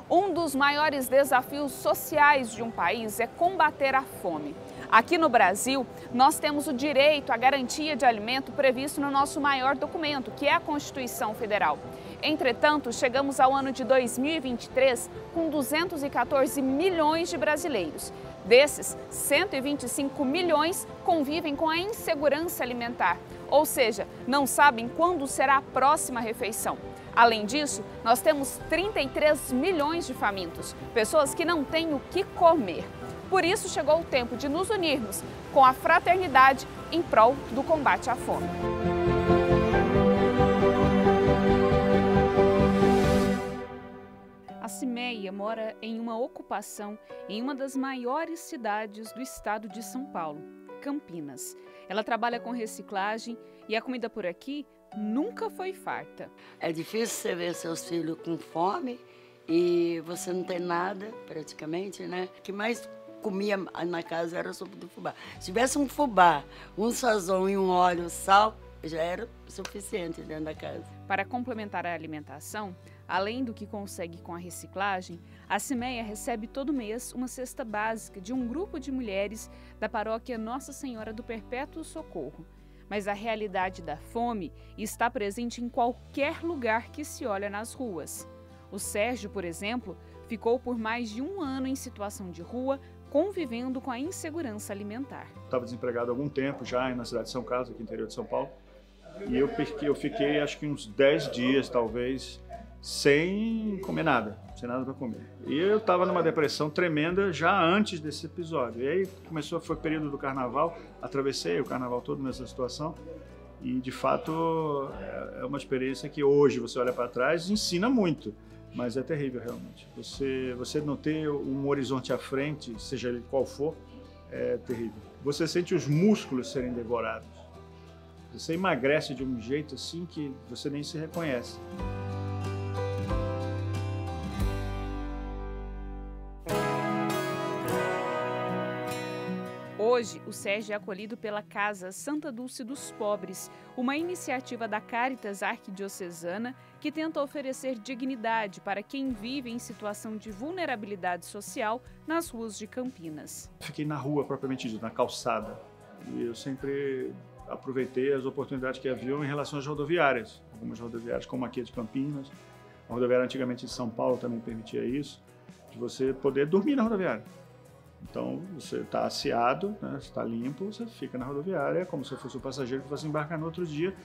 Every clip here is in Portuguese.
Um dos maiores desafios sociais de um país é combater a fome. Aqui no Brasil, nós temos o direito à garantia de alimento previsto no nosso maior documento, que é a Constituição Federal. Entretanto, chegamos ao ano de 2023 com 214 milhões de brasileiros. Desses, 125 milhões convivem com a insegurança alimentar, ou seja, não sabem quando será a próxima refeição. Além disso, nós temos 33 milhões de famintos, pessoas que não têm o que comer. Por isso, chegou o tempo de nos unirmos com a fraternidade em prol do combate à fome. A Cimeia mora em uma ocupação em uma das maiores cidades do estado de São Paulo, Campinas. Ela trabalha com reciclagem e a comida por aqui nunca foi farta. É difícil você ver seus filhos com fome e você não tem nada, praticamente, né? O que mais comia na casa era sopa de fubá. Se tivesse um fubá, um sazon e um óleo, sal, já era suficiente dentro da casa. Para complementar a alimentação, além do que consegue com a reciclagem, a Cimeia recebe todo mês uma cesta básica de um grupo de mulheres da paróquia Nossa Senhora do Perpétuo Socorro. Mas a realidade da fome está presente em qualquer lugar que se olha nas ruas. O Sérgio, por exemplo, ficou por mais de um ano em situação de rua, convivendo com a insegurança alimentar. Estava desempregado há algum tempo já na cidade de São Carlos, aqui no interior de São Paulo. E eu fiquei acho que uns 10 dias, talvez, sem comer nada, sem nada para comer. E eu estava numa depressão tremenda já antes desse episódio. E aí foi o período do carnaval, atravessei o carnaval todo nessa situação. E, de fato, é uma experiência que hoje você olha para trás e ensina muito. Mas é terrível, realmente. Você não ter um horizonte à frente, seja ele qual for, é terrível. Você sente os músculos serem devorados. Você emagrece de um jeito assim que você nem se reconhece. Hoje, o Sérgio é acolhido pela Casa Santa Dulce dos Pobres, uma iniciativa da Caritas Arquidiocesana que tenta oferecer dignidade para quem vive em situação de vulnerabilidade social nas ruas de Campinas. Fiquei na rua, propriamente dito, na calçada. E eu sempre aproveitei as oportunidades que haviam em relação às rodoviárias. Algumas rodoviárias, como aqui a de Campinas. A rodoviária antigamente de São Paulo também permitia isso, de você poder dormir na rodoviária. Então, você está asseado, né, está limpo, você fica na rodoviária, como se fosse um passageiro que fosse embarcar no outro dia.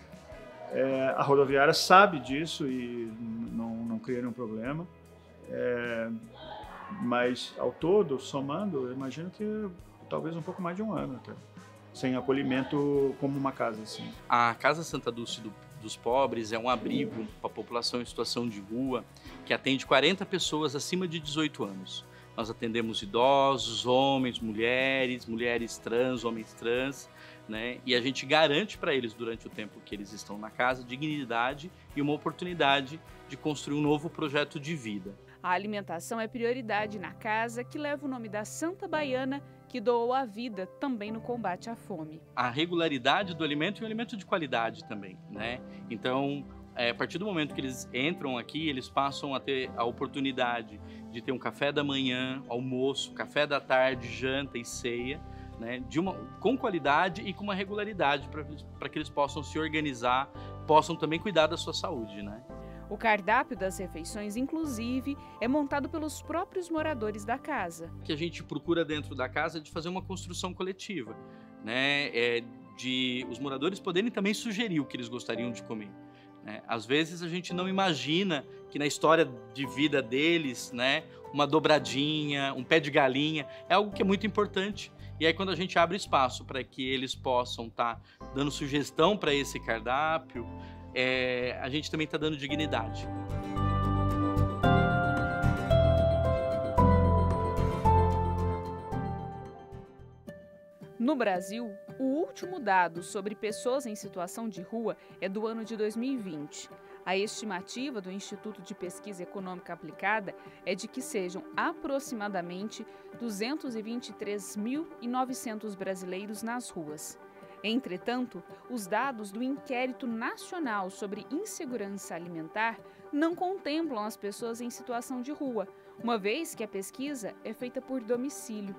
A rodoviária sabe disso e não cria nenhum problema. Mas, ao todo, somando, eu imagino que talvez um pouco mais de um ano até, sem acolhimento como uma casa, assim. A Casa Santa Dulce dos Pobres é um abrigo para a população em situação de rua que atende 40 pessoas acima de 18 anos. Nós atendemos idosos, homens, mulheres trans, homens trans, né? E a gente garante para eles, durante o tempo que eles estão na casa, dignidade e uma oportunidade de construir um novo projeto de vida. A alimentação é prioridade na casa, que leva o nome da Santa Baiana, que doou a vida também no combate à fome. A regularidade do alimento e o alimento de qualidade também, né? Então, a partir do momento que eles entram aqui, eles passam a ter a oportunidade de ter um café da manhã, almoço, café da tarde, janta e ceia, né, com qualidade e com uma regularidade para que eles possam se organizar, possam também cuidar da sua saúde, né? O cardápio das refeições, inclusive, é montado pelos próprios moradores da casa. O que a gente procura dentro da casa é de fazer uma construção coletiva, né, de os moradores poderem também sugerir o que eles gostariam de comer. Às vezes a gente não imagina que na história de vida deles, né, uma dobradinha, um pé de galinha, é algo que é muito importante. E aí quando a gente abre espaço para que eles possam estar dando sugestão para esse cardápio, a gente também está dando dignidade. No Brasil, o último dado sobre pessoas em situação de rua é do ano de 2020. A estimativa do Instituto de Pesquisa Econômica Aplicada é de que sejam aproximadamente 223.900 brasileiros nas ruas. Entretanto, os dados do Inquérito Nacional sobre Insegurança Alimentar não contemplam as pessoas em situação de rua, uma vez que a pesquisa é feita por domicílio.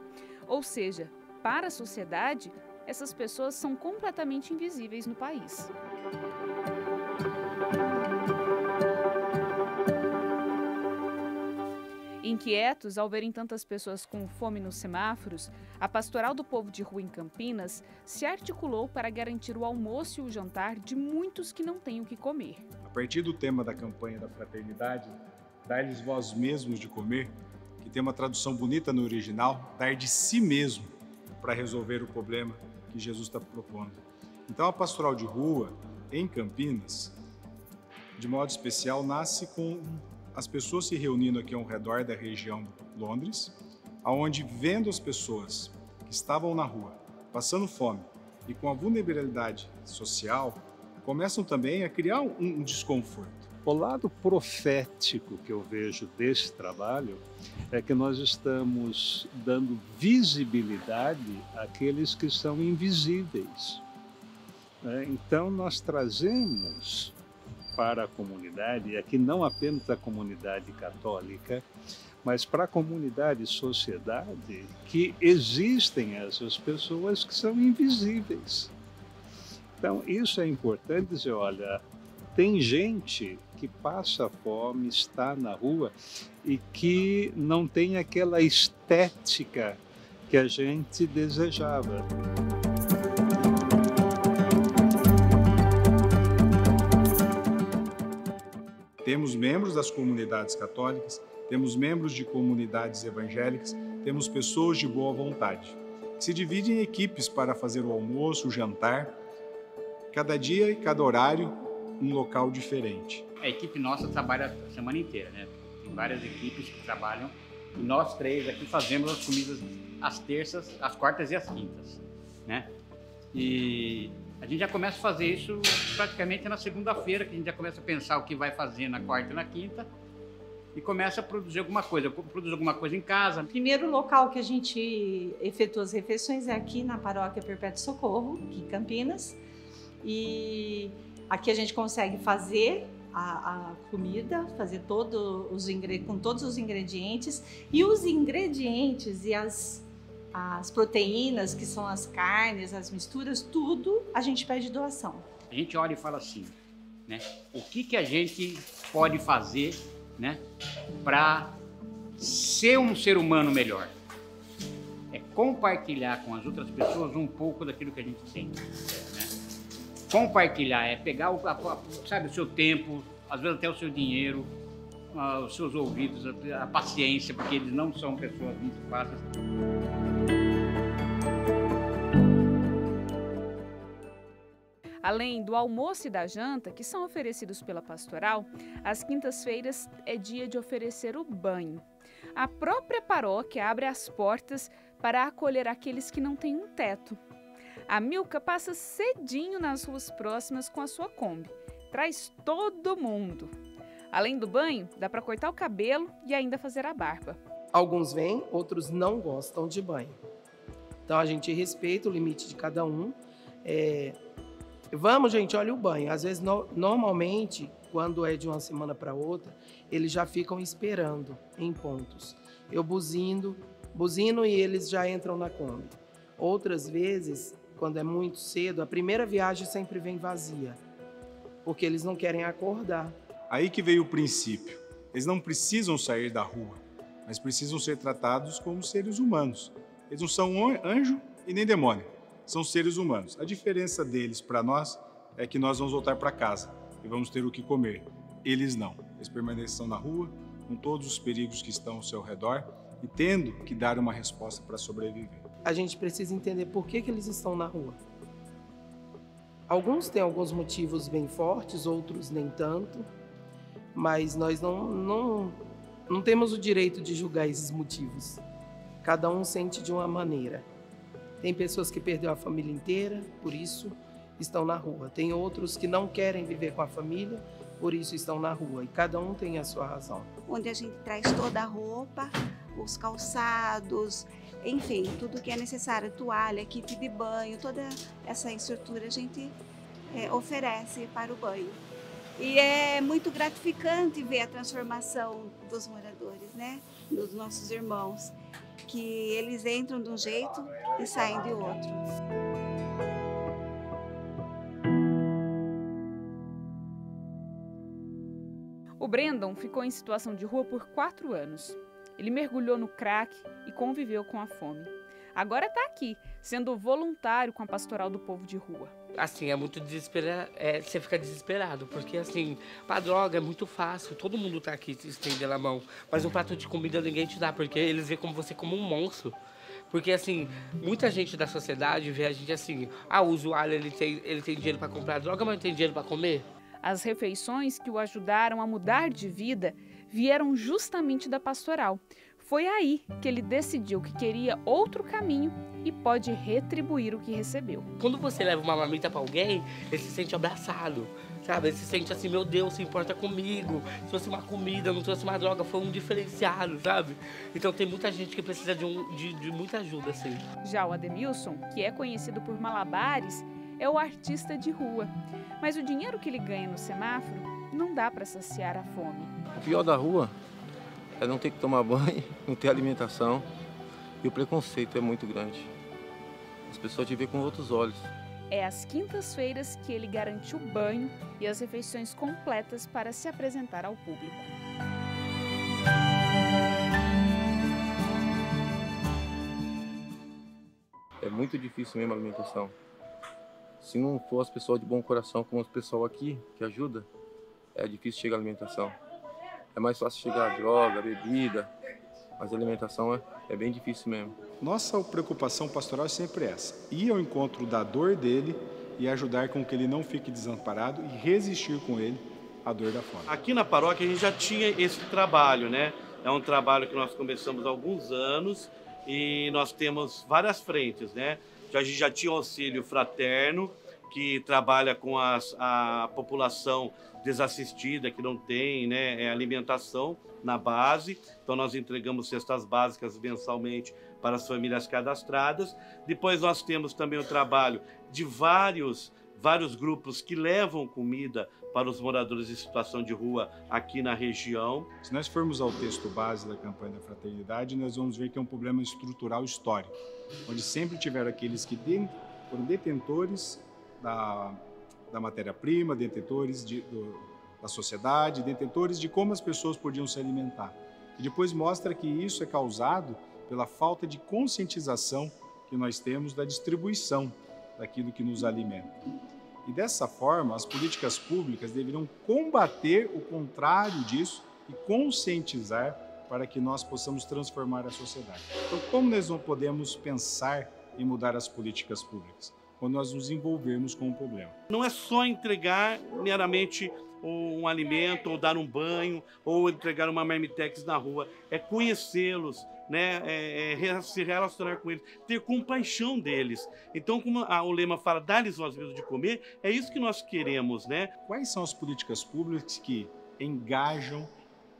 Ou seja, para a sociedade, essas pessoas são completamente invisíveis no país. Inquietos ao verem tantas pessoas com fome nos semáforos, a Pastoral do Povo de Rua em Campinas se articulou para garantir o almoço e o jantar de muitos que não têm o que comer. A partir do tema da campanha da fraternidade, dar-lhes vós mesmos de comer, que tem uma tradução bonita no original, dar de si mesmo para resolver o problema que Jesus está propondo. Então a Pastoral de Rua em Campinas, de modo especial, nasce com as pessoas se reunindo aqui ao redor da região de Londres, onde, vendo as pessoas que estavam na rua, passando fome e com a vulnerabilidade social, começam também a criar um desconforto. O lado profético que eu vejo desse trabalho é que nós estamos dando visibilidade àqueles que são invisíveis. Então, nós trazemos para a comunidade, e aqui não apenas a comunidade católica, mas para a comunidade e sociedade, que existem essas pessoas que são invisíveis. Então, isso é importante dizer, olha, tem gente que passa fome, está na rua e que não tem aquela estética que a gente desejava. Temos membros das comunidades católicas, temos membros de comunidades evangélicas, temos pessoas de boa vontade, que se dividem em equipes para fazer o almoço, o jantar, cada dia e cada horário, um local diferente. A equipe nossa trabalha a semana inteira, né? Tem várias equipes que trabalham e nós três aqui fazemos as comidas às terças, às quartas e às quintas, né? E a gente já começa a fazer isso praticamente na segunda-feira, que a gente já começa a pensar o que vai fazer na quarta e na quinta e começa a produzir alguma coisa. Eu produzo alguma coisa em casa. O primeiro local que a gente efetua as refeições é aqui na Paróquia Perpétuo Socorro, aqui em Campinas. E aqui a gente consegue fazer a comida, fazer com todos os ingredientes. E os ingredientes e as proteínas, que são as carnes, as misturas, tudo a gente pede doação. A gente olha e fala assim, né? O que a gente pode fazer, né, para ser um ser humano melhor? É compartilhar com as outras pessoas um pouco daquilo que a gente tem, né? Compartilhar é pegar sabe, o seu tempo, às vezes até o seu dinheiro, os seus ouvidos, a paciência, porque eles não são pessoas muito fáceis. Além do almoço e da janta, que são oferecidos pela pastoral, às quintas-feiras é dia de oferecer o banho. A própria paróquia abre as portas para acolher aqueles que não têm um teto. A Milka passa cedinho nas ruas próximas com a sua Kombi. Traz todo mundo. Além do banho, dá para cortar o cabelo e ainda fazer a barba. Alguns vêm, outros não gostam de banho. Então a gente respeita o limite de cada um. Vamos, gente, olha o banho. Às vezes, normalmente, quando é de uma semana para outra, eles já ficam esperando em pontos. Eu buzino e eles já entram na Kombi. Outras vezes, quando é muito cedo, a primeira viagem sempre vem vazia, porque eles não querem acordar. Aí que veio o princípio. Eles não precisam sair da rua, mas precisam ser tratados como seres humanos. Eles não são anjo e nem demônio. São seres humanos. A diferença deles para nós é que nós vamos voltar para casa e vamos ter o que comer. Eles não. Eles permaneçam na rua com todos os perigos que estão ao seu redor e tendo que dar uma resposta para sobreviver. A gente precisa entender por que eles estão na rua. Alguns têm alguns motivos bem fortes, outros nem tanto, mas nós não temos o direito de julgar esses motivos. Cada um sente de uma maneira. Tem pessoas que perderam a família inteira, por isso estão na rua. Tem outros que não querem viver com a família, por isso estão na rua. E cada um tem a sua razão. Onde a gente traz toda a roupa, os calçados, enfim, tudo que é necessário, toalha, kit de banho, toda essa estrutura a gente oferece para o banho. E é muito gratificante ver a transformação dos moradores, né? Dos nossos irmãos, que eles entram de um jeito e saem de outro. O Brandon ficou em situação de rua por 4 anos. Ele mergulhou no crack e conviveu com a fome. Agora está aqui, sendo voluntário com a Pastoral do Povo de Rua. Assim, é muito desesperado, você fica desesperado, porque assim, pra droga é muito fácil, todo mundo tá aqui te estendendo a mão, mas um prato de comida ninguém te dá, porque eles veem como você como um monstro. Porque assim, muita gente da sociedade vê a gente assim, o usuário ele tem dinheiro para comprar droga, mas não tem dinheiro para comer. As refeições que o ajudaram a mudar de vida vieram justamente da pastoral. Foi aí que ele decidiu que queria outro caminho e pode retribuir o que recebeu. Quando você leva uma marmita para alguém, ele se sente abraçado, sabe? Ele se sente assim, meu Deus, se importa comigo. Se fosse uma comida, não trouxe uma droga, foi um diferenciado, sabe? Então tem muita gente que precisa de muita ajuda, assim. Já o Ademilson, que é conhecido por malabares, é o artista de rua. Mas o dinheiro que ele ganha no semáforo não dá para saciar a fome. O pior da rua é não ter que tomar banho, não ter alimentação, e o preconceito é muito grande. As pessoas te veem com outros olhos. É às quintas-feiras que ele garante o banho e as refeições completas para se apresentar ao público. É muito difícil mesmo a alimentação. Se não for as pessoas de bom coração, como os pessoal aqui, que ajuda, é difícil chegar à alimentação. É mais fácil chegar a droga, bebida, mas a alimentação é bem difícil mesmo. Nossa preocupação pastoral é sempre essa: ir ao encontro da dor dele e ajudar com que ele não fique desamparado e resistir com ele à dor da fome. Aqui na paróquia a gente já tinha esse trabalho, né? É um trabalho que nós começamos há alguns anos e nós temos várias frentes, né? A gente já tinha o auxílio fraterno, que trabalha com a população desassistida, que não tem, né, alimentação na base. Então nós entregamos cestas básicas mensalmente para as famílias cadastradas. Depois nós temos também o trabalho de vários grupos que levam comida para os moradores em situação de rua aqui na região. Se nós formos ao texto base da campanha da fraternidade, nós vamos ver que é um problema estrutural histórico, onde sempre tiveram aqueles que foram detentores da matéria-prima, detentores da sociedade, detentores de como as pessoas podiam se alimentar. E depois mostra que isso é causado pela falta de conscientização que nós temos da distribuição daquilo que nos alimenta. E dessa forma, as políticas públicas deveriam combater o contrário disso e conscientizar para que nós possamos transformar a sociedade. Então, como nós não podemos pensar em mudar as políticas públicas? Quando nós nos envolvermos com o problema. Não é só entregar meramente um alimento, ou dar um banho, ou entregar uma marmitex na rua. É conhecê-los, né? Se relacionar com eles, ter compaixão deles. Então, como o lema fala, dar-lhes voz mesmo de comer, é isso que nós queremos, né? Quais são as políticas públicas que engajam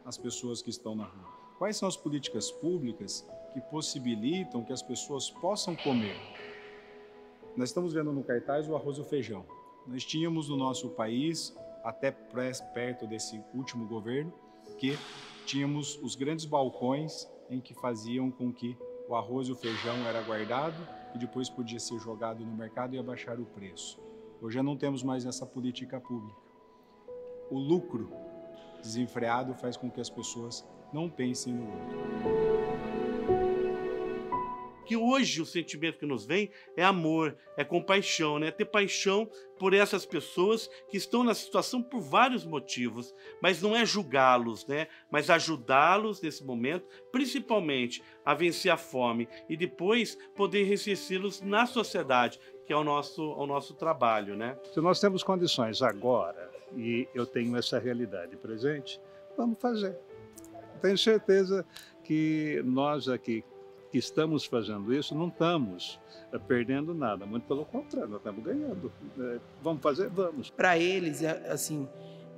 as pessoas que estão na rua? Quais são as políticas públicas que possibilitam que as pessoas possam comer? Nós estamos vendo no cartaz o arroz e o feijão. Nós tínhamos no nosso país, até perto desse último governo, que tínhamos os grandes balcões em que faziam com que o arroz e o feijão era guardado e depois podia ser jogado no mercado e abaixar o preço. Hoje já não temos mais essa política pública. O lucro desenfreado faz com que as pessoas não pensem no outro. Que hoje o sentimento que nos vem é amor, é compaixão, né? Ter paixão por essas pessoas que estão na situação por vários motivos, mas não é julgá-los, né? Mas ajudá-los nesse momento, principalmente a vencer a fome e depois poder ressarci-los na sociedade, que é o nosso trabalho, né? Se nós temos condições agora e eu tenho essa realidade presente, vamos fazer. Tenho certeza que nós aqui que estamos fazendo isso, não estamos perdendo nada, muito pelo contrário, nós estamos ganhando. Vamos fazer? Vamos. Para eles, assim,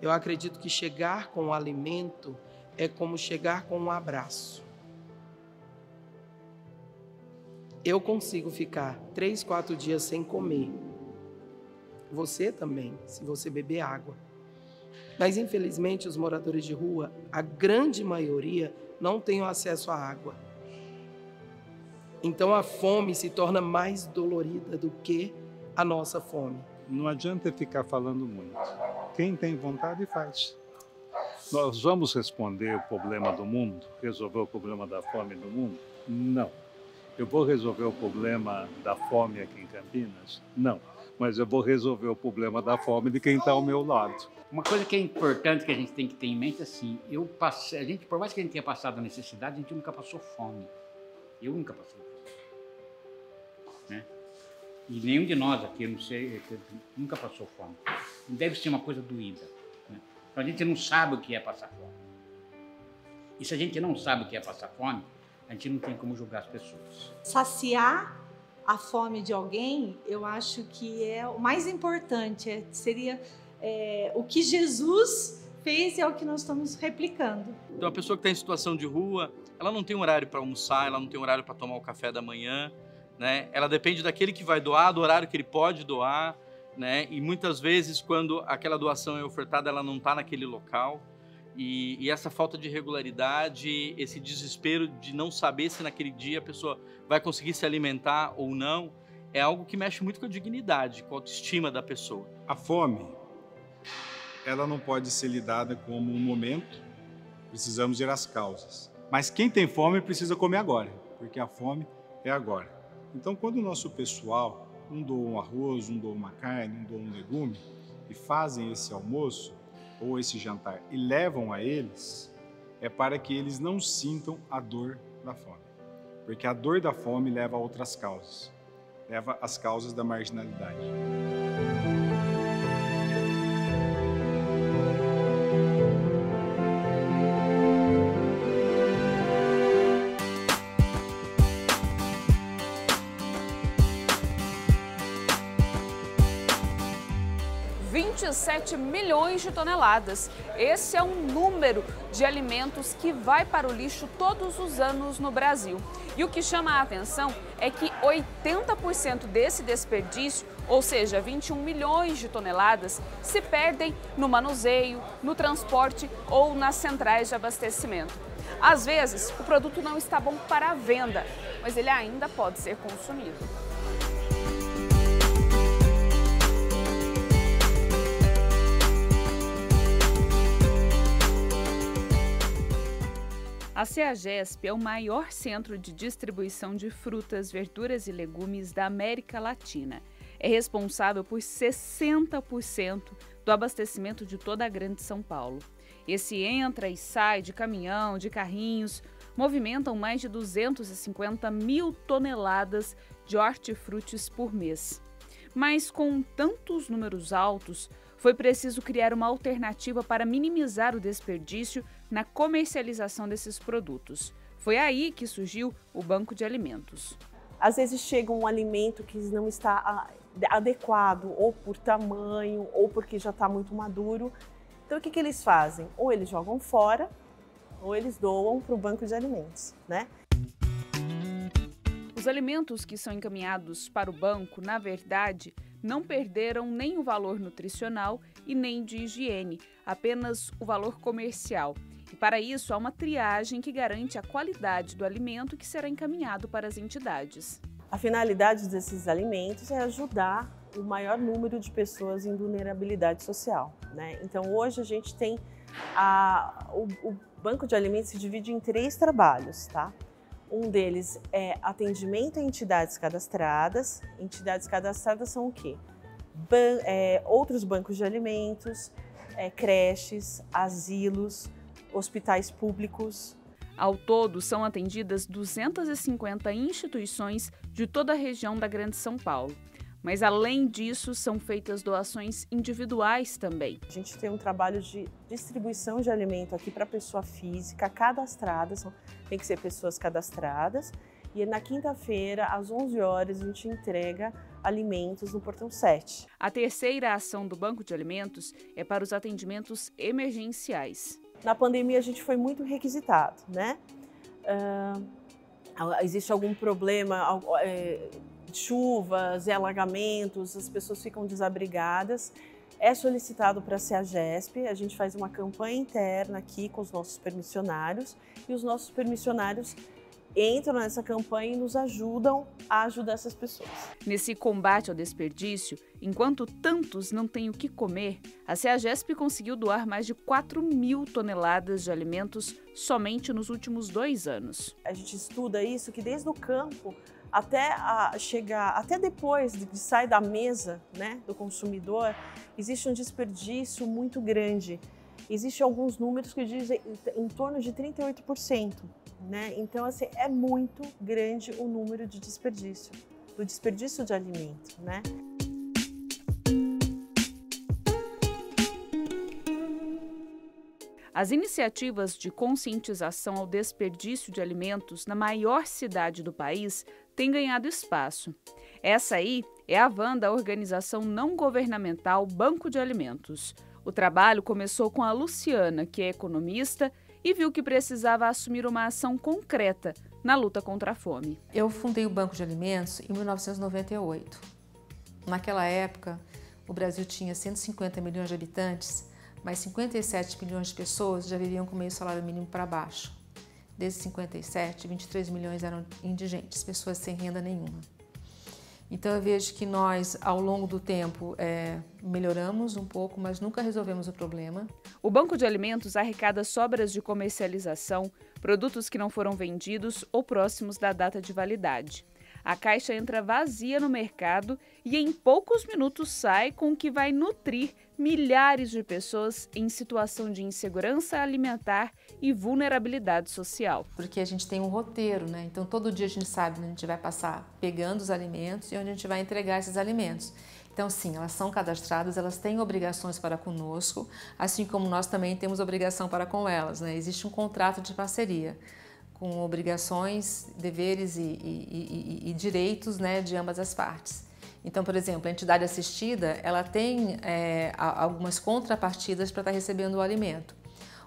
eu acredito que chegar com o alimento é como chegar com um abraço. Eu consigo ficar 3, 4 dias sem comer. Você também, se você beber água. Mas, infelizmente, os moradores de rua, a grande maioria, não têm acesso à água. Então, a fome se torna mais dolorida do que a nossa fome. Não adianta ficar falando muito. Quem tem vontade faz. Nós vamos responder o problema do mundo, resolver o problema da fome do mundo? Não. Eu vou resolver o problema da fome aqui em Campinas? Não. Mas eu vou resolver o problema da fome de quem está ao meu lado. Uma coisa que é importante que a gente tem que ter em mente, assim, a gente, por mais que a gente tenha passado a necessidade, a gente nunca passou fome. Eu nunca passei fome. Né? E nenhum de nós aqui, eu não sei, nunca passou fome. Não deve ser uma coisa doída. Né? Então a gente não sabe o que é passar fome. E se a gente não sabe o que é passar fome, a gente não tem como julgar as pessoas. Saciar a fome de alguém, eu acho que é o mais importante, seria o que Jesus fez e é o que nós estamos replicando. Então a pessoa que está em situação de rua, ela não tem horário para almoçar, ela não tem horário para tomar o café da manhã, né? Ela depende daquele que vai doar, do horário que ele pode doar, né? E muitas vezes quando aquela doação é ofertada, ela não está naquele local. E essa falta de regularidade, esse desespero de não saber se naquele dia a pessoa vai conseguir se alimentar ou não, é algo que mexe muito com a dignidade, com a autoestima da pessoa. A fome, ela não pode ser lidada como um momento, precisamos ver as causas. Mas quem tem fome precisa comer agora, porque a fome é agora. Então, quando o nosso pessoal, um doa um arroz, um doa uma carne, um doa um legume, e fazem esse almoço, ou esse jantar, e levam a eles, é para que eles não sintam a dor da fome. Porque a dor da fome leva a outras causas. Leva às causas da marginalidade. $27 milhões de toneladas. Esse é um número de alimentos que vai para o lixo todos os anos no Brasil. E o que chama a atenção é que 80% desse desperdício, ou seja, 21 milhões de toneladas, se perdem no manuseio, no transporte ou nas centrais de abastecimento. Às vezes, o produto não está bom para a venda, mas ele ainda pode ser consumido. A CEAGESP é o maior centro de distribuição de frutas, verduras e legumes da América Latina. É responsável por 60% do abastecimento de toda a Grande São Paulo. Esse entra e sai de caminhão, de carrinhos, movimentam mais de 250 mil toneladas de hortifrutis por mês. Mas com tantos números altos, foi preciso criar uma alternativa para minimizar o desperdício na comercialização desses produtos. Foi aí que surgiu o Banco de Alimentos. Às vezes chega um alimento que não está adequado, ou por tamanho, ou porque já está muito maduro. Então o que eles fazem? Ou eles jogam fora, ou eles doam para o Banco de Alimentos, né? Os alimentos que são encaminhados para o banco, na verdade, não perderam nem o valor nutricional e nem de higiene, apenas o valor comercial. E para isso há uma triagem que garante a qualidade do alimento que será encaminhado para as entidades. A finalidade desses alimentos é ajudar o maior número de pessoas em vulnerabilidade social, né? Então hoje a gente tem o Banco de Alimentos se divide em 3 trabalhos, tá? Um deles é atendimento a entidades cadastradas. Entidades cadastradas são o quê? Outros bancos de alimentos, creches, asilos, hospitais públicos. Ao todo, são atendidas 250 instituições de toda a região da Grande São Paulo. Mas, além disso, são feitas doações individuais também. A gente tem um trabalho de distribuição de alimento aqui para pessoa física, cadastrada, tem que ser pessoas cadastradas. E na quinta-feira, às 11 horas, a gente entrega alimentos no Portão 7. A terceira ação do Banco de Alimentos é para os atendimentos emergenciais. Na pandemia, a gente foi muito requisitado, né? Existe algum problema, chuvas e alagamentos, as pessoas ficam desabrigadas é solicitado para a CEAGESP, a gente faz uma campanha interna aqui com os nossos permissionários e os nossos permissionários entram nessa campanha e nos ajudam a ajudar essas pessoas. Nesse combate ao desperdício, enquanto tantos não têm o que comer, a CEAGESP conseguiu doar mais de 4.000 toneladas de alimentos somente nos últimos 2 anos. A gente estuda isso que desde o campo até depois de sair da mesa, né, do consumidor, existe um desperdício muito grande. Existem alguns números que dizem em torno de 38%. Né? Então, assim, é muito grande o número de desperdício, do desperdício de alimento, né? As iniciativas de conscientização ao desperdício de alimentos na maior cidade do país têm ganhado espaço. Essa aí é a VAN da organização não governamental Banco de Alimentos. O trabalho começou com a Luciana, que é economista, e viu que precisava assumir uma ação concreta na luta contra a fome. Eu fundei o Banco de Alimentos em 1998. Naquela época, o Brasil tinha 150 milhões de habitantes, mas 57 milhões de pessoas já viviam com meio salário mínimo para baixo. Desses 57, 23 milhões eram indigentes, pessoas sem renda nenhuma. Então eu vejo que nós, ao longo do tempo, melhoramos um pouco, mas nunca resolvemos o problema. O Banco de Alimentos arrecada sobras de comercialização, produtos que não foram vendidos ou próximos da data de validade. A caixa entra vazia no mercado e em poucos minutos sai com o que vai nutrir milhares de pessoas em situação de insegurança alimentar e vulnerabilidade social. Porque a gente tem um roteiro, né? Então todo dia a gente sabe onde a gente vai passar pegando os alimentos e onde a gente vai entregar esses alimentos. Então sim, elas são cadastradas, elas têm obrigações para conosco, assim como nós também temos obrigação para com elas, né? Existe um contrato de parceria, com obrigações, deveres e direitos, né, de ambas as partes. Então, por exemplo, a entidade assistida, ela tem algumas contrapartidas para estar recebendo o alimento.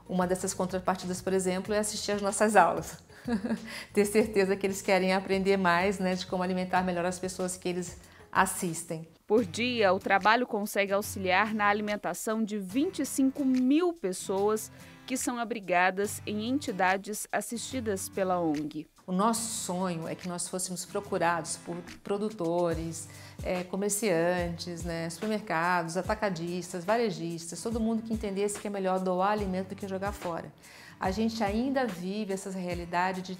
Uma dessas contrapartidas, por exemplo, é assistir às nossas aulas. Ter certeza que eles querem aprender mais, né, de como alimentar melhor as pessoas que eles assistem. Por dia, o trabalho consegue auxiliar na alimentação de 25.000 pessoas que são abrigadas em entidades assistidas pela ONG. O nosso sonho é que nós fôssemos procurados por produtores, comerciantes, né, supermercados, atacadistas, varejistas, todo mundo que entendesse que é melhor doar alimento do que jogar fora. A gente ainda vive essa realidade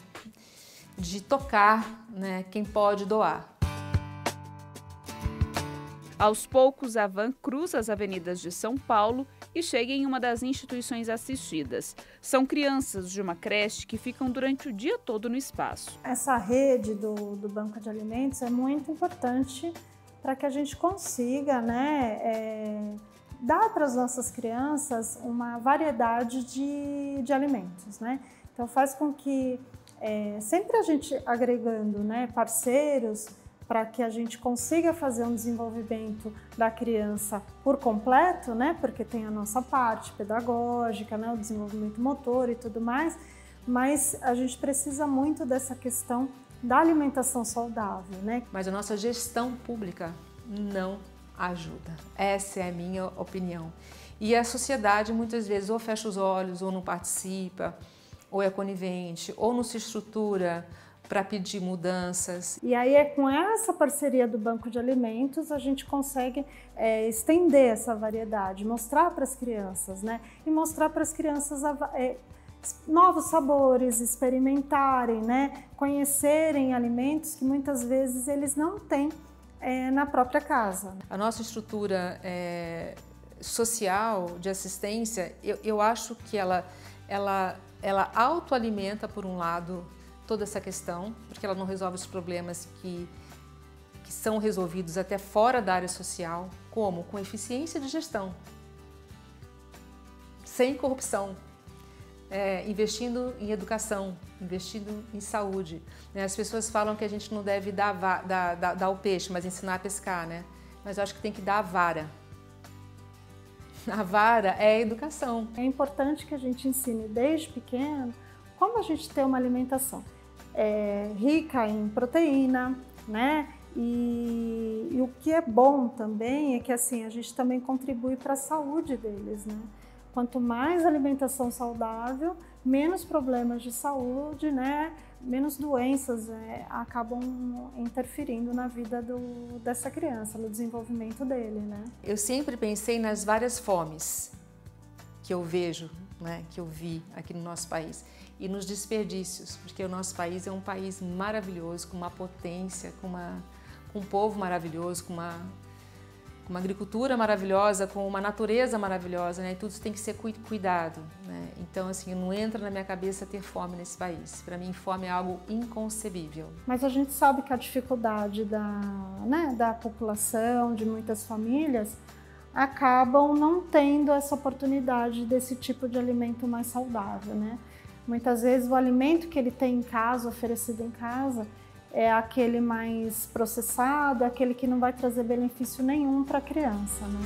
de tocar, né, quem pode doar. Aos poucos, a van cruza as avenidas de São Paulo e chega em uma das instituições assistidas. São crianças de uma creche que ficam durante o dia todo no espaço. Essa rede do Banco de Alimentos é muito importante para que a gente consiga, né, dar para as nossas crianças uma variedade de alimentos, né? Então faz com que sempre a gente agregando, né, parceiros, para que a gente consiga fazer um desenvolvimento da criança por completo, né? Porque tem a nossa parte pedagógica, né? O desenvolvimento motor e tudo mais, mas a gente precisa muito dessa questão da alimentação saudável, né? Mas a nossa gestão pública não ajuda. Essa é a minha opinião. E a sociedade muitas vezes ou fecha os olhos, ou não participa, ou é conivente, ou não se estrutura para pedir mudanças. E aí com essa parceria do Banco de Alimentos a gente consegue estender essa variedade, mostrar para as crianças, né? E mostrar para as crianças novos sabores, experimentarem, né? Conhecerem alimentos que muitas vezes eles não têm na própria casa. A nossa estrutura social de assistência, eu acho que ela autoalimenta, por um lado, toda essa questão, porque ela não resolve os problemas que são resolvidos até fora da área social, como? Com eficiência de gestão, sem corrupção, investindo em educação, investindo em saúde. Né? As pessoas falam que a gente não deve dar o peixe, mas ensinar a pescar, né? Mas eu acho que tem que dar a vara. A vara é a educação. É importante que a gente ensine desde pequeno como a gente ter uma alimentação rica em proteína, né? E o que é bom também é que assim, a gente também contribui para a saúde deles, né? Quanto mais alimentação saudável, menos problemas de saúde, né? Menos doenças acabam interferindo na vida dessa criança, no desenvolvimento dele, né? Eu sempre pensei nas várias fomes que eu vejo, né? Que eu vi aqui no nosso país. E nos desperdícios, porque o nosso país é um país maravilhoso, com uma potência, com um povo maravilhoso, com uma agricultura maravilhosa, com uma natureza maravilhosa, né? E tudo tem que ser cuidado, né? Então, assim, não entra na minha cabeça ter fome nesse país. Para mim, fome é algo inconcebível. Mas a gente sabe que a dificuldade da população, de muitas famílias, acabam não tendo essa oportunidade desse tipo de alimento mais saudável, né? Muitas vezes o alimento que ele tem em casa, oferecido em casa, é aquele mais processado, é aquele que não vai trazer benefício nenhum para a criança, né?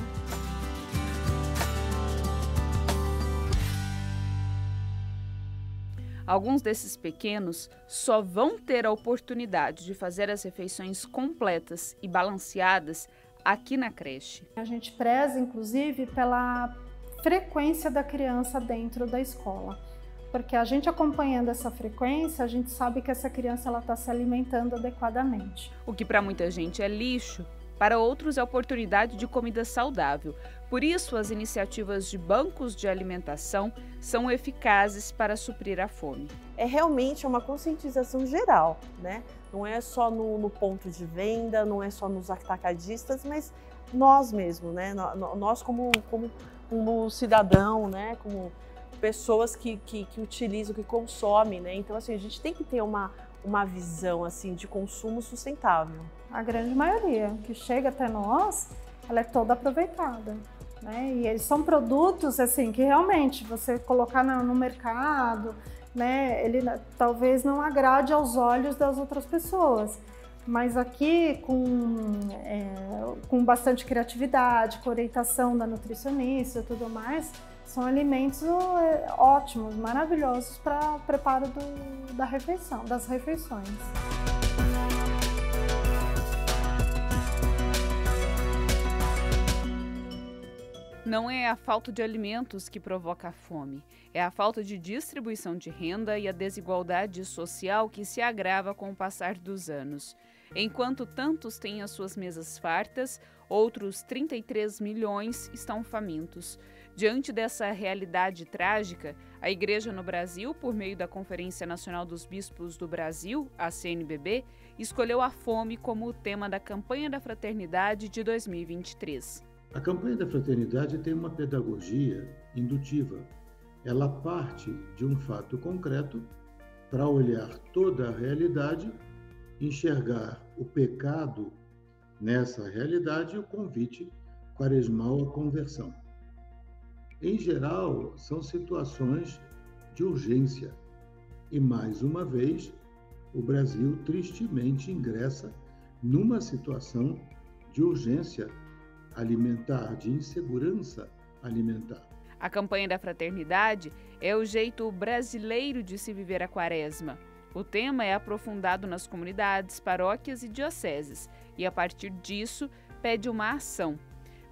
Alguns desses pequenos só vão ter a oportunidade de fazer as refeições completas e balanceadas aqui na creche. A gente preza, inclusive, pela frequência da criança dentro da escola. Porque a gente acompanhando essa frequência, a gente sabe que essa criança está se alimentando adequadamente. O que para muita gente é lixo, para outros é oportunidade de comida saudável. Por isso, as iniciativas de bancos de alimentação são eficazes para suprir a fome. É realmente uma conscientização geral, né? Não é só no ponto de venda, não é só nos atacadistas, mas nós mesmos, né? Nós como cidadão, né? Como pessoas que utilizam, que consomem, né? Então, assim, a gente tem que ter uma visão, assim, de consumo sustentável. A grande maioria que chega até nós, ela é toda aproveitada, né? E eles são produtos, assim, que realmente você colocar no mercado, né? Ele talvez não agrade aos olhos das outras pessoas. Mas aqui, com bastante criatividade, com orientação da nutricionista e tudo mais, são alimentos ótimos, maravilhosos para o preparo das refeições. Não é a falta de alimentos que provoca a fome, é a falta de distribuição de renda e a desigualdade social que se agrava com o passar dos anos. Enquanto tantos têm as suas mesas fartas, outros 33 milhões estão famintos. Diante dessa realidade trágica, a Igreja no Brasil, por meio da Conferência Nacional dos Bispos do Brasil, a CNBB, escolheu a fome como o tema da Campanha da Fraternidade de 2023. A Campanha da Fraternidade tem uma pedagogia indutiva. Ela parte de um fato concreto para olhar toda a realidade, enxergar o pecado nessa realidade e o convite quaresmal à conversão. Em geral, são situações de urgência. E, mais uma vez, o Brasil tristemente ingressa numa situação de urgência alimentar, de insegurança alimentar. A Campanha da Fraternidade é o jeito brasileiro de se viver a Quaresma. O tema é aprofundado nas comunidades, paróquias e dioceses e, a partir disso, pede uma ação.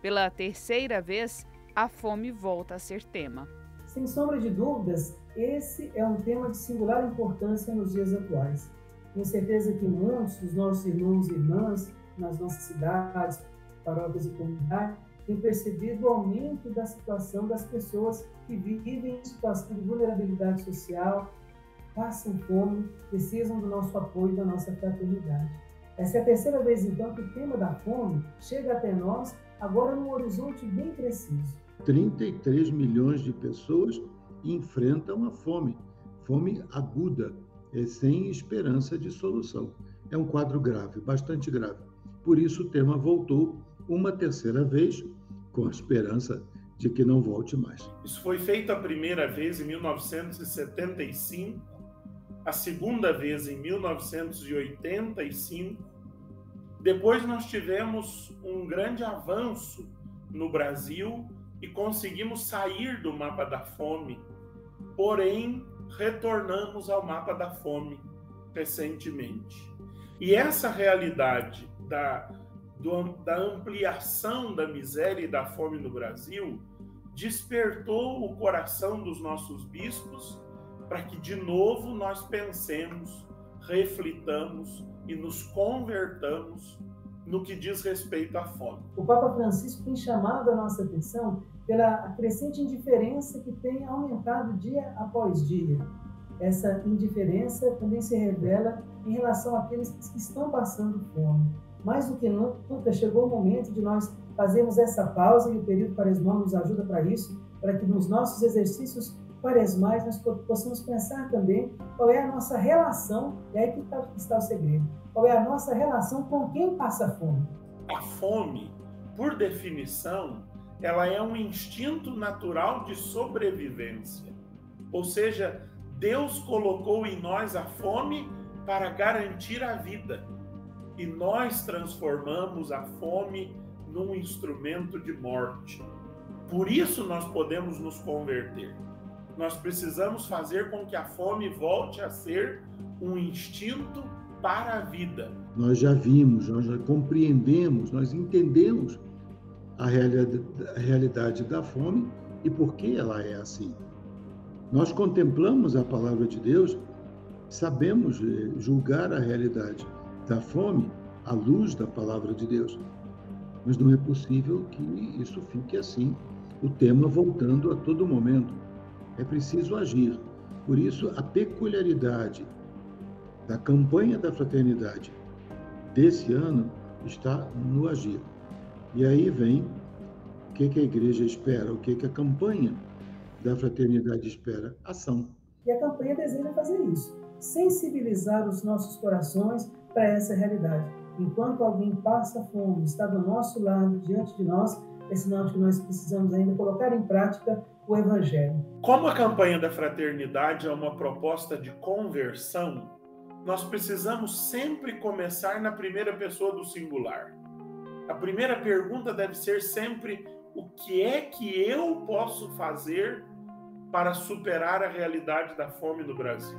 Pela terceira vez, a fome volta a ser tema. Sem sombra de dúvidas, esse é um tema de singular importância nos dias atuais. Tenho certeza que muitos dos nossos irmãos e irmãs nas nossas cidades, paróquias e comunidades têm percebido o aumento da situação das pessoas que vivem em situação de vulnerabilidade social, passam fome, precisam do nosso apoio e da nossa fraternidade. Essa é a terceira vez, então, que o tema da fome chega até nós, agora num horizonte bem preciso. 33 milhões de pessoas enfrentam a fome aguda, sem esperança de solução. É um quadro grave, bastante grave. Por isso o tema voltou uma terceira vez, com a esperança de que não volte mais. Isso foi feito a primeira vez em 1975, a segunda vez em 1985. Depois nós tivemos um grande avanço no Brasil e conseguimos sair do mapa da fome, porém retornamos ao mapa da fome recentemente. E essa realidade da ampliação da miséria e da fome no Brasil despertou o coração dos nossos bispos para que, de novo, nós pensemos, reflitamos e nos convertamos no que diz respeito à fome. O Papa Francisco tem chamado a nossa atenção pela crescente indiferença que tem aumentado dia após dia. Essa indiferença também se revela em relação àqueles que estão passando fome. Mais do que nunca, chegou o momento de nós fazermos essa pausa, e o período quaresmal nos ajuda para isso, para que nos nossos exercícios quaresmais nós possamos pensar também qual é a nossa relação, e aí que está o segredo, qual é a nossa relação com quem passa fome. A fome, por definição, ela é um instinto natural de sobrevivência. Ou seja, Deus colocou em nós a fome para garantir a vida. E nós transformamos a fome num instrumento de morte. Por isso nós podemos nos converter. Nós precisamos fazer com que a fome volte a ser um instinto para a vida. Nós já vimos, nós já compreendemos, nós entendemos a realidade da fome e por que ela é assim. Nós contemplamos a palavra de Deus, sabemos julgar a realidade da fome à luz da palavra de Deus. Mas não é possível que isso fique assim, o tema voltando a todo momento. É preciso agir. Por isso, a peculiaridade da campanha da fraternidade desse ano está no agir. E aí vem o que a igreja espera, o que a campanha da fraternidade espera? Ação. E a campanha deseja fazer isso, sensibilizar os nossos corações para essa realidade. Enquanto alguém passa fome, está do nosso lado, diante de nós, é sinal de que nós precisamos ainda colocar em prática o Evangelho. Como a campanha da fraternidade é uma proposta de conversão, nós precisamos sempre começar na primeira pessoa do singular. A primeira pergunta deve ser sempre: o que é que eu posso fazer para superar a realidade da fome no Brasil?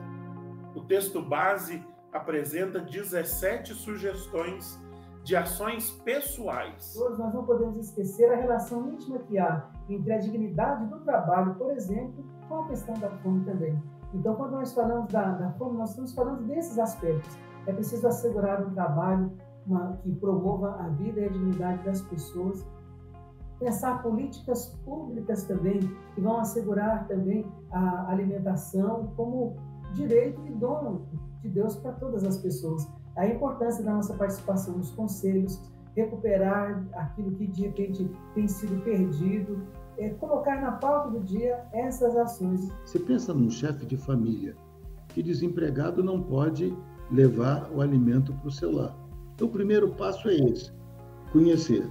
O texto base apresenta 17 sugestões de ações pessoais. Hoje nós não podemos esquecer a relação íntima que há entre a dignidade do trabalho, por exemplo, com a questão da fome também. Então, quando nós falamos da fome, nós estamos falando desses aspectos. É preciso assegurar um trabalho que promova a vida e a dignidade das pessoas, pensar políticas públicas também, que vão assegurar também a alimentação como direito e dom de Deus para todas as pessoas. A importância da nossa participação nos conselhos, recuperar aquilo que de repente tem sido perdido, colocar na pauta do dia essas ações. Você pensa num chefe de família que desempregado não pode levar o alimento para o seu lar. Então, o primeiro passo é esse, conhecer.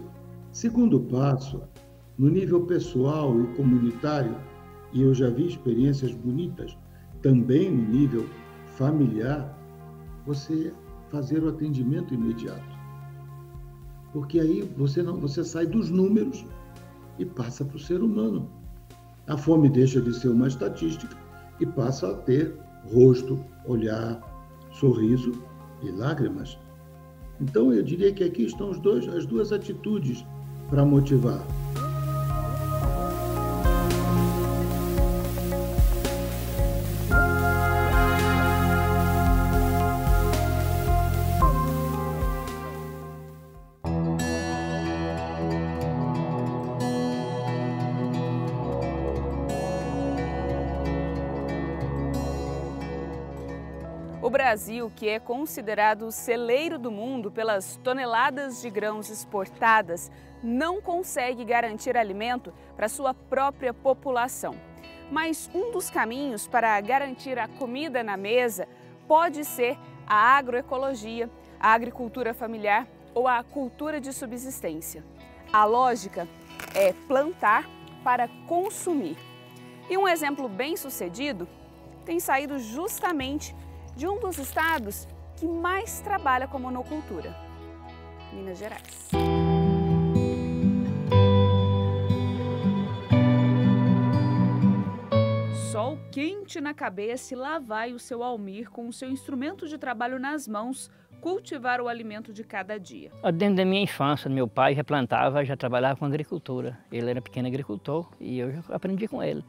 Segundo passo, no nível pessoal e comunitário, e eu já vi experiências bonitas, também no nível familiar, você fazer o atendimento imediato. Porque aí você sai dos números e passa para o ser humano. A fome deixa de ser uma estatística e passa a ter rosto, olhar, sorriso e lágrimas. Então, eu diria que aqui estão as duas atitudes para motivar. O Brasil, que é considerado o celeiro do mundo pelas toneladas de grãos exportadas, não consegue garantir alimento para sua própria população. Mas um dos caminhos para garantir a comida na mesa pode ser a agroecologia, a agricultura familiar ou a cultura de subsistência. A lógica é plantar para consumir. E um exemplo bem-sucedido tem saído justamente de um dos estados que mais trabalha com monocultura, Minas Gerais. Sol quente na cabeça e lá vai o seu Almir com o seu instrumento de trabalho nas mãos, cultivar o alimento de cada dia. Dentro da minha infância, meu pai já plantava, já trabalhava com agricultura. Ele era pequeno agricultor e eu já aprendi com ele,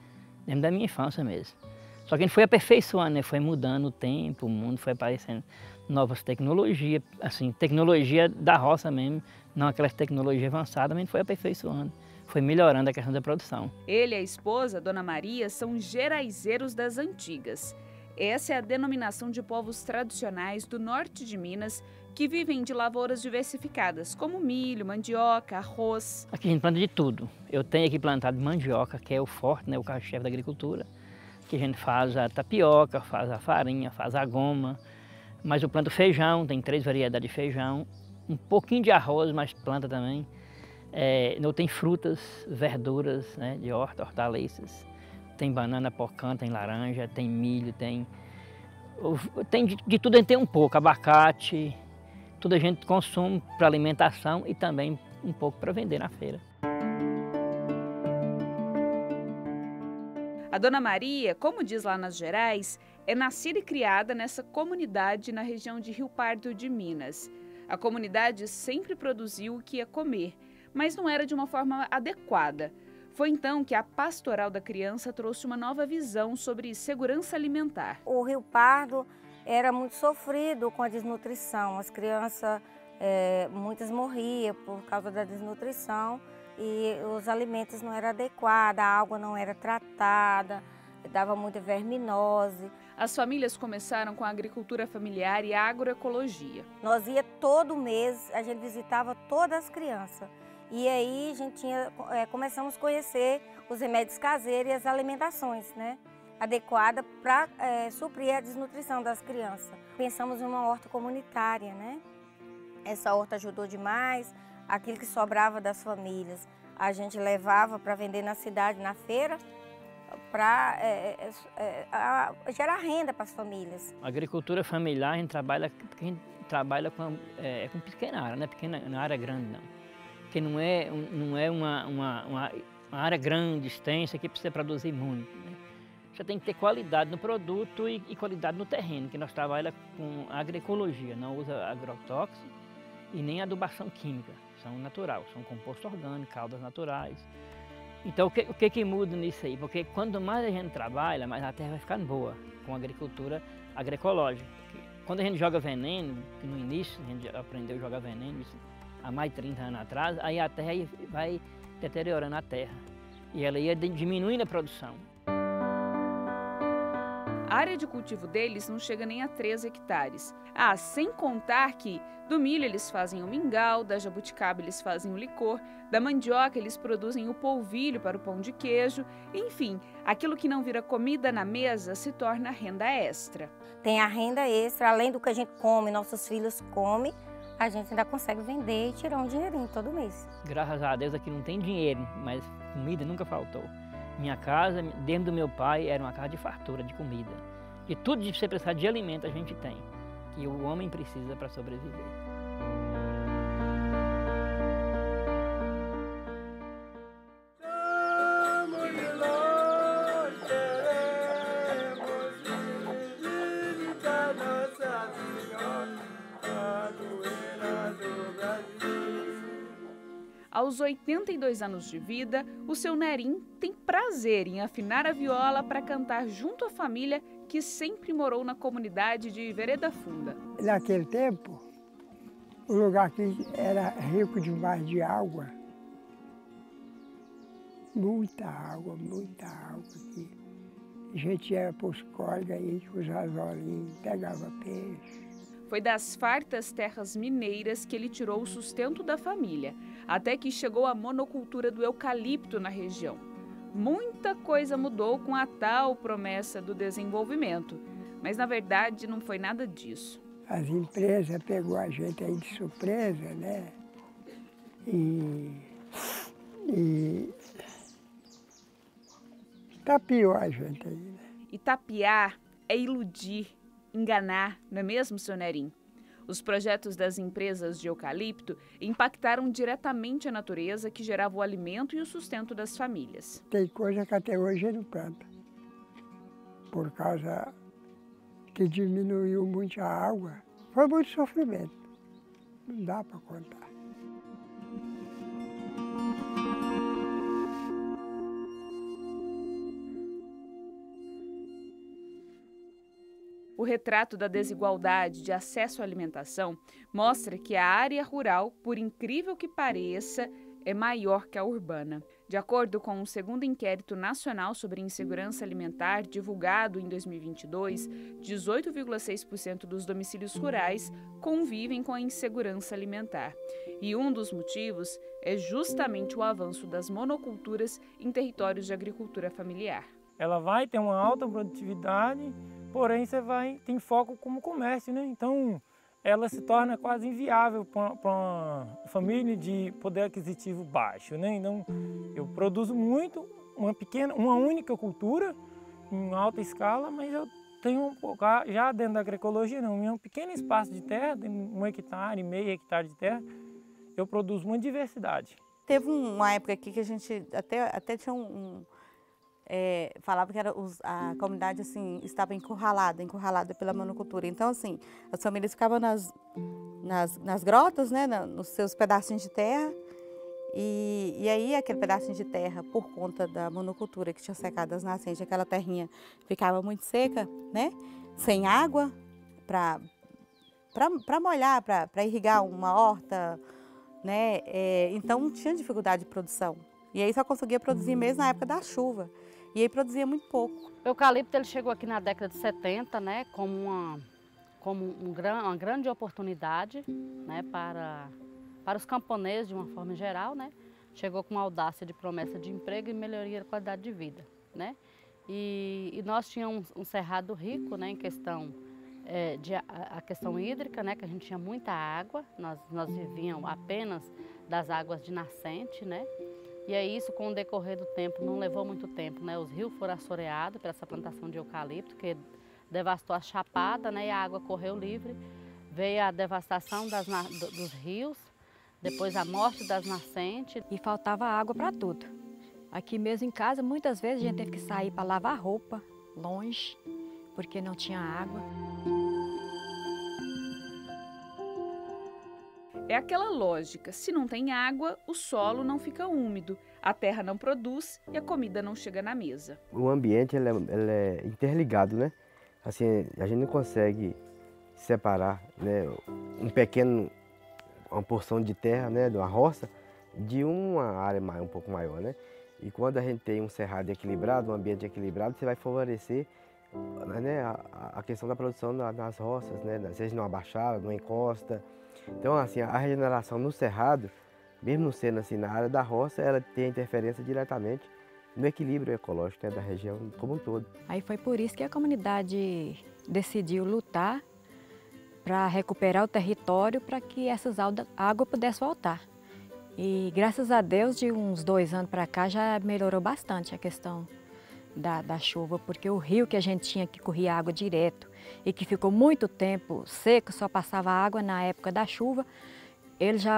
dentro da minha infância mesmo. Só que a gente foi aperfeiçoando, né? Foi mudando o tempo, o mundo foi aparecendo novas tecnologias, assim, tecnologia da roça mesmo, não aquelas tecnologias avançadas, mas a gente foi aperfeiçoando, foi melhorando a questão da produção. Ele e a esposa, Dona Maria, são geraizeiros das antigas. Essa é a denominação de povos tradicionais do norte de Minas que vivem de lavouras diversificadas, como milho, mandioca, arroz. Aqui a gente planta de tudo. Eu tenho aqui plantado mandioca, que é o forte, né, o carro-chefe da agricultura. Que a gente faz a tapioca, faz a farinha, faz a goma. Mas eu planto feijão, tem 3 variedades de feijão. Um pouquinho de arroz, mas planta também. Eu tenho frutas, verduras, né, de hortaliças. Tem banana, pocã, tem laranja, tem milho, tem de tudo, a gente tem um pouco, abacate, tudo a gente consome para alimentação e também um pouco para vender na feira. A Dona Maria, como diz lá nas Gerais, é nascida e criada nessa comunidade na região de Rio Pardo de Minas. A comunidade sempre produziu o que ia comer, mas não era de uma forma adequada. Foi então que a Pastoral da Criança trouxe uma nova visão sobre segurança alimentar. O Rio Pardo era muito sofrido com a desnutrição. As crianças, muitas morriam por causa da desnutrição e os alimentos não eram adequados, a água não era tratada, dava muita verminose. As famílias começaram com a agricultura familiar e a agroecologia. Nós ia todo mês, a gente visitava todas as crianças. E aí a gente começamos a conhecer os remédios caseiros e as alimentações, né, adequadas para suprir a desnutrição das crianças. Pensamos em uma horta comunitária, né? Essa horta ajudou demais. Aquilo que sobrava das famílias, a gente levava para vender na cidade, na feira, para gerar renda para as famílias. A agricultura familiar, a gente trabalha com pequena área, não é pequena área grande, não. Porque não é uma área grande, extensa, que precisa produzir muito, né? Você tem que ter qualidade no produto e qualidade no terreno, que nós trabalhamos com agroecologia, não usa agrotóxico e nem adubação química, são natural, são composto orgânico, caldas naturais. Então o que muda nisso aí? Porque quanto mais a gente trabalha, mais a terra vai ficando boa com a agricultura agroecológica. Porque quando a gente joga veneno, que no início a gente aprendeu a jogar veneno, há mais de 30 anos atrás, aí a terra vai deteriorando a terra e ela ia diminuindo a produção. A área de cultivo deles não chega nem a 3 hectares. Sem contar que do milho eles fazem o mingau, da jabuticaba eles fazem o licor, da mandioca eles produzem o polvilho para o pão de queijo. Enfim, aquilo que não vira comida na mesa se torna renda extra. Tem a renda extra, além do que a gente come, nossos filhos comem, a gente ainda consegue vender e tirar um dinheirinho todo mês. Graças a Deus aqui não tem dinheiro, mas comida nunca faltou. Minha casa, dentro do meu pai, era uma casa de fartura, de comida. E tudo que você precisar de alimento a gente tem, que o homem precisa para sobreviver. Aos 82 anos de vida, o seu Nerim tem prazer em afinar a viola para cantar junto à família que sempre morou na comunidade de Vereda Funda. Naquele tempo, o lugar aqui era rico demais de água. Muita água aqui. A gente ia para os córregos aí com os azolinhos, pegava peixe. Foi das fartas terras mineiras que ele tirou o sustento da família, até que chegou a monocultura do eucalipto na região. Muita coisa mudou com a tal promessa do desenvolvimento, mas na verdade não foi nada disso. As empresas pegou a gente aí de surpresa, né? E tapiou a gente aí, né? E tapiar é iludir, enganar, não é mesmo, seu Nerim? Os projetos das empresas de eucalipto impactaram diretamente a natureza que gerava o alimento e o sustento das famílias. Tem coisa que até hoje não planta, por causa que diminuiu muito a água. Foi muito sofrimento, não dá para contar. O retrato da desigualdade de acesso à alimentação mostra que a área rural, por incrível que pareça, é maior que a urbana. De acordo com o segundo inquérito nacional sobre insegurança alimentar, divulgado em 2022, 18,6% dos domicílios rurais convivem com a insegurança alimentar. E um dos motivos é justamente o avanço das monoculturas em territórios de agricultura familiar. Ela vai ter uma alta produtividade, porém tem foco como comércio, né? Então ela se torna quase inviável para uma família de poder aquisitivo baixo, né? Então eu produzo muito, uma única cultura em alta escala, mas eu tenho já dentro da agroecologia não, em um pequeno espaço de terra, 1,5 hectare de terra, eu produzo uma diversidade. Teve uma época aqui que a gente até tinha falava que a comunidade assim, estava encurralada pela monocultura. Então, assim, as famílias ficavam nas grotas, né, nos seus pedacinhos de terra. E aí, aquele pedacinho de terra, por conta da monocultura que tinha secado as nascentes, aquela terrinha ficava muito seca, né, sem água para molhar, para irrigar uma horta, né, então tinha dificuldade de produção. E aí só conseguia produzir mesmo na época da chuva. E aí produzia muito pouco. O eucalipto ele chegou aqui na década de 70, né, como uma grande oportunidade, né, para os camponeses de uma forma geral, né. Chegou com uma audácia de promessa de emprego e melhoria da qualidade de vida, né. E nós tínhamos um cerrado rico, né, em questão a questão hídrica, né, que a gente tinha muita água, nós vivíamos apenas das águas de nascente, né. E aí isso, com o decorrer do tempo, não levou muito tempo, né? Os rios foram assoreados para essa plantação de eucalipto, que devastou a chapada, né? E a água correu livre. Veio a devastação dos rios, depois a morte das nascentes. E faltava água para tudo. Aqui mesmo em casa, muitas vezes a gente teve que sair para lavar roupa, longe, porque não tinha água. É aquela lógica, se não tem água, o solo não fica úmido, a terra não produz e a comida não chega na mesa. O ambiente ele é interligado, né? Assim, a gente não consegue separar, né, uma porção de terra, né, de uma roça, de uma área um pouco maior, né? E quando a gente tem um cerrado equilibrado, um ambiente equilibrado, você vai favorecer, né, a questão da produção nas roças, né? Seja numa baixada, numa encosta. Então, assim, a regeneração no cerrado, mesmo sendo assim na área da roça, ela tem interferência diretamente no equilíbrio ecológico, né, da região como um todo. Aí foi por isso que a comunidade decidiu lutar para recuperar o território para que essas águas pudessem voltar. E graças a Deus, de uns 2 anos para cá, já melhorou bastante a questão da chuva, porque o rio que a gente tinha que corria água direto e que ficou muito tempo seco, só passava água na época da chuva,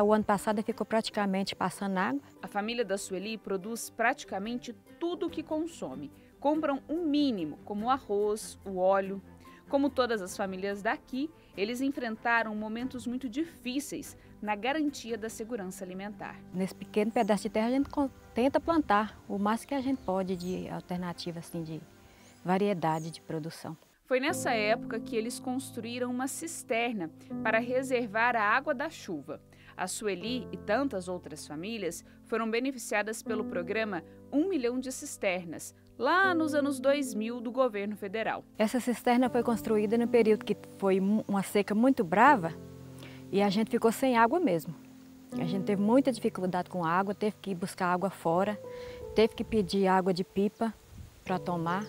o ano passado ficou praticamente passando água. A família da Sueli produz praticamente tudo o que consome. Compram um mínimo, como o arroz, o óleo. Como todas as famílias daqui, eles enfrentaram momentos muito difíceis na garantia da segurança alimentar. Nesse pequeno pedaço de terra a gente tenta plantar o máximo que a gente pode de alternativa, assim, de variedade de produção. Foi nessa época que eles construíram uma cisterna para reservar a água da chuva. A Sueli e tantas outras famílias foram beneficiadas pelo programa 1 milhão de cisternas, lá nos anos 2000 do governo federal. Essa cisterna foi construída no período que foi uma seca muito brava e a gente ficou sem água mesmo. A gente teve muita dificuldade com água, teve que ir buscar água fora, teve que pedir água de pipa para tomar.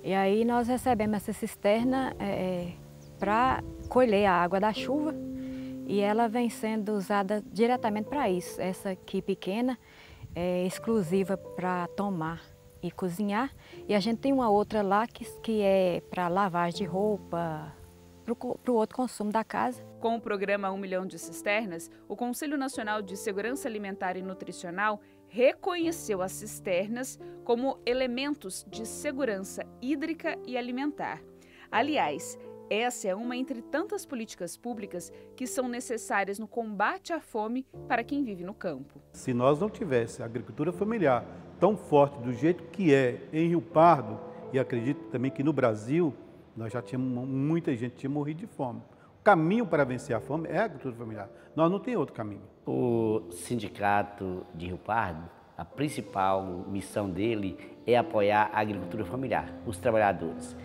E aí nós recebemos essa cisterna para colher a água da chuva e ela vem sendo usada diretamente para isso. Essa aqui pequena é exclusiva para tomar e cozinhar. E a gente tem uma outra lá que é para lavagem de roupa, para o outro consumo da casa. Com o programa 1 milhão de cisternas, o Conselho Nacional de Segurança Alimentar e Nutricional reconheceu as cisternas como elementos de segurança hídrica e alimentar. Aliás, Essa é uma entre tantas políticas públicas que são necessárias no combate à fome para quem vive no campo. Se nós não tivéssemos a agricultura familiar tão forte do jeito que é em Rio Pardo, e acredito também que no Brasil, nós já tínhamos, muita gente tinha morrido de fome. O caminho para vencer a fome é a agricultura familiar. Nós não temos outro caminho. O Sindicato de Rio Pardo, a principal missão dele é apoiar a agricultura familiar, os trabalhadores.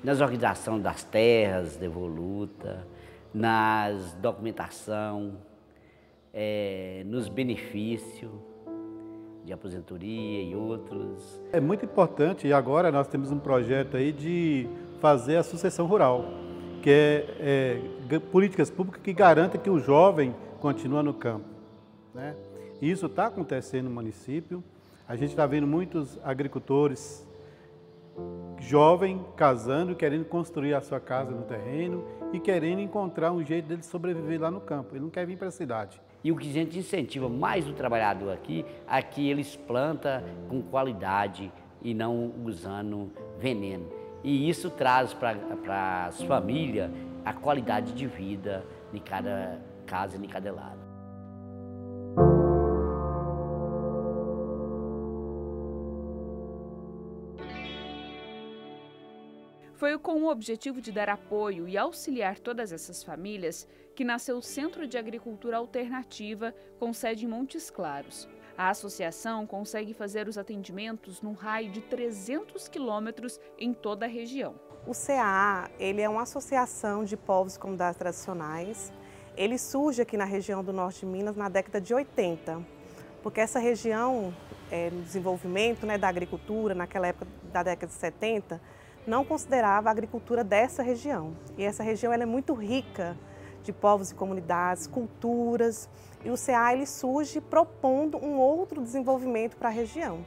Nas organizações das terras, devoluta, nas documentação, nos benefícios de aposentadoria e outros. É muito importante, e agora nós temos um projeto aí de fazer a sucessão rural, que é políticas públicas que garantem que o jovem continue no campo, né? Isso está acontecendo no município. A gente está vendo muitos agricultores jovens casando, querendo construir a sua casa no terreno e querendo encontrar um jeito dele sobreviver lá no campo. Ele não quer vir para a cidade. E o que a gente incentiva mais o trabalhador aqui é que eles plantam com qualidade e não usando veneno. E isso traz para as famílias a qualidade de vida de cada casa e de cada lado. Foi com o objetivo de dar apoio e auxiliar todas essas famílias que nasceu o Centro de Agricultura Alternativa, com sede em Montes Claros. A associação consegue fazer os atendimentos num raio de 300 quilômetros em toda a região. O CAA, ele é uma associação de povos e comunidades tradicionais. Ele surge aqui na região do norte de Minas na década de 80, porque essa região, no desenvolvimento da agricultura, naquela época da década de 70, não considerava a agricultura dessa região. E essa região ela é muito rica de povos e comunidades, culturas, e o CAA ele surge propondo um outro desenvolvimento para a região,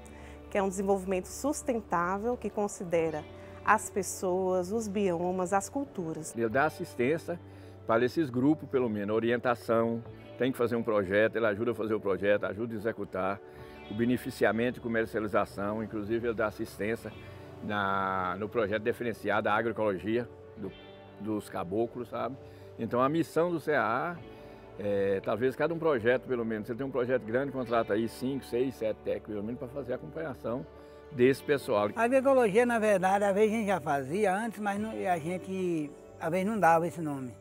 que é um desenvolvimento sustentável, que considera as pessoas, os biomas, as culturas. Ele dá assistência para esses grupos, pelo menos, orientação, tem que fazer um projeto, ele ajuda a fazer o projeto, ajuda a executar, o beneficiamento e comercialização, inclusive ele dá assistência no projeto diferenciado da agroecologia dos caboclos, sabe? Então a missão do CAA talvez cada um projeto, pelo menos, você tem um projeto grande, contrata aí 5, 6, 7 técnicos, pelo menos, para fazer a acompanhação desse pessoal. A agroecologia, na verdade, às vezes a gente já fazia antes, mas a gente, às vezes, não dava esse nome.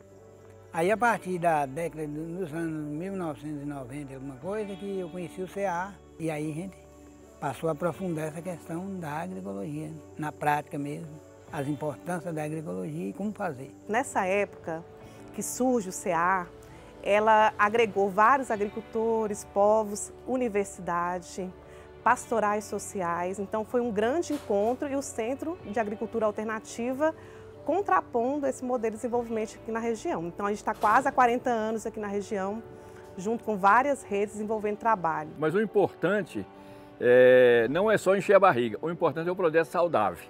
Aí, a partir da década dos anos 1990, alguma coisa, que eu conheci o CAA, e aí a gente passou a aprofundar essa questão da agroecologia, na prática mesmo, as importâncias da agroecologia e como fazer. Nessa época que surge o CAA, ela agregou vários agricultores, povos, universidade, pastorais sociais, então foi um grande encontro e o Centro de Agricultura Alternativa contrapondo esse modelo de desenvolvimento aqui na região. Então a gente está quase há 40 anos aqui na região, junto com várias redes desenvolvendo trabalho. Mas o importante não é só encher a barriga, o importante é o processo saudável,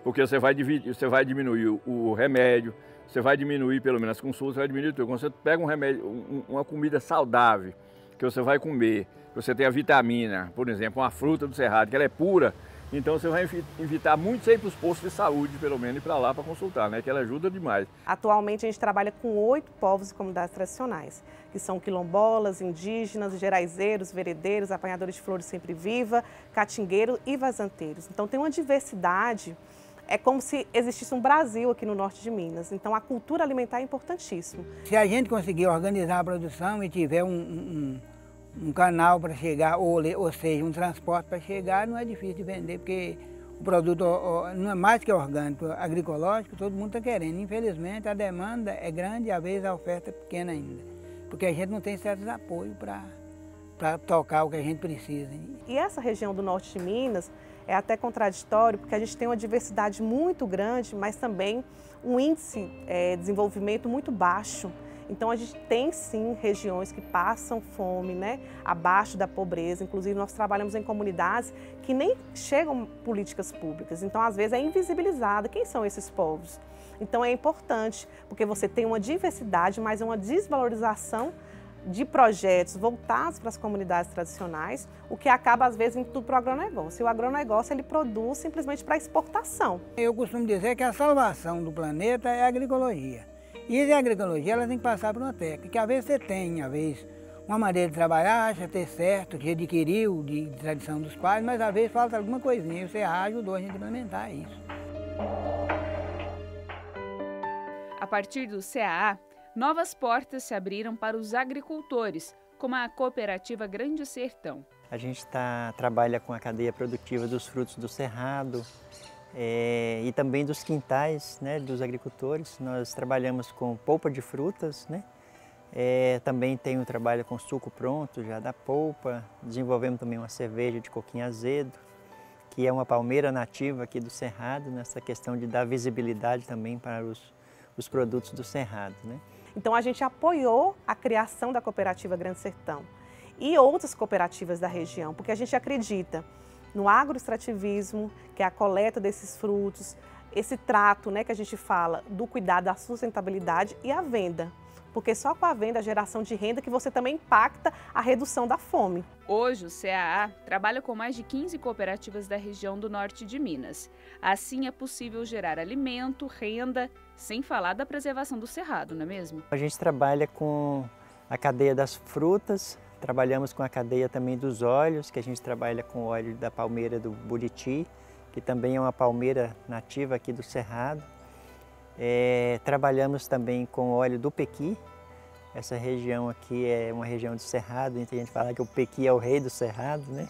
porque você vai diminuir o remédio, você vai diminuir pelo menos as consultas, você vai diminuir tudo. Quando você pega um remédio, uma comida saudável, que você vai comer, que você tem a vitamina, por exemplo, uma fruta do cerrado, que ela é pura, então você vai evitar muito sempre para os postos de saúde, pelo menos, ir para lá para consultar, né? Que ela ajuda demais. Atualmente a gente trabalha com 8 povos e comunidades tradicionais, que são quilombolas, indígenas, geraizeiros, veredeiros, apanhadores de flores sempre viva, catingueiros e vazanteiros. Então tem uma diversidade, é como se existisse um Brasil aqui no norte de Minas. Então a cultura alimentar é importantíssima. Se a gente conseguir organizar a produção e tiver um canal para chegar, ou seja, um transporte para chegar, não é difícil de vender, porque o produto não é mais que orgânico, agroecológico, todo mundo está querendo. Infelizmente, a demanda é grande e às vezes a oferta é pequena ainda, porque a gente não tem certos apoios para tocar o que a gente precisa. E essa região do norte de Minas é até contraditório, porque a gente tem uma diversidade muito grande, mas também um índice de desenvolvimento muito baixo. Então a gente tem sim regiões que passam fome, né, abaixo da pobreza. Inclusive nós trabalhamos em comunidades que nem chegam políticas públicas. Então às vezes é invisibilizado quem são esses povos. Então é importante, porque você tem uma diversidade, mas uma desvalorização de projetos voltados para as comunidades tradicionais, o que acaba às vezes indo tudo para o agronegócio. E o agronegócio ele produz simplesmente para exportação. Eu costumo dizer que a salvação do planeta é a agroecologia. E a agroecologia ela tem que passar por uma técnica, que às vezes você tem, às vezes, uma maneira de trabalhar, acha ter certo, que adquiriu de tradição dos pais, mas às vezes falta alguma coisinha e o CA ajudou a gente a implementar isso. A partir do CAA, novas portas se abriram para os agricultores, como a cooperativa Grande Sertão. A gente trabalha com a cadeia produtiva dos frutos do cerrado e também dos quintais, né, dos agricultores. Nós trabalhamos com polpa de frutas, né? Também tem um trabalho com suco pronto já da polpa. Desenvolvemos também uma cerveja de coquinho azedo, que é uma palmeira nativa aqui do cerrado, nessa questão de dar visibilidade também para os produtos do cerrado, né? Então a gente apoiou a criação da cooperativa Grande Sertão e outras cooperativas da região, porque a gente acredita no agroextrativismo, que é a coleta desses frutos, esse trato, né, que a gente fala do cuidado da sustentabilidade e a venda. Porque só com a venda, a geração de renda, que você também impacta a redução da fome. Hoje, o CAA trabalha com mais de 15 cooperativas da região do norte de Minas. Assim, é possível gerar alimento, renda, sem falar da preservação do cerrado, não é mesmo? A gente trabalha com a cadeia das frutas, trabalhamos com a cadeia também dos óleos, que a gente trabalha com o óleo da palmeira do Buriti, que também é uma palmeira nativa aqui do cerrado. Trabalhamos também com óleo do pequi. Essa região aqui é uma região de cerrado, então a gente fala que o pequi é o rei do cerrado, né?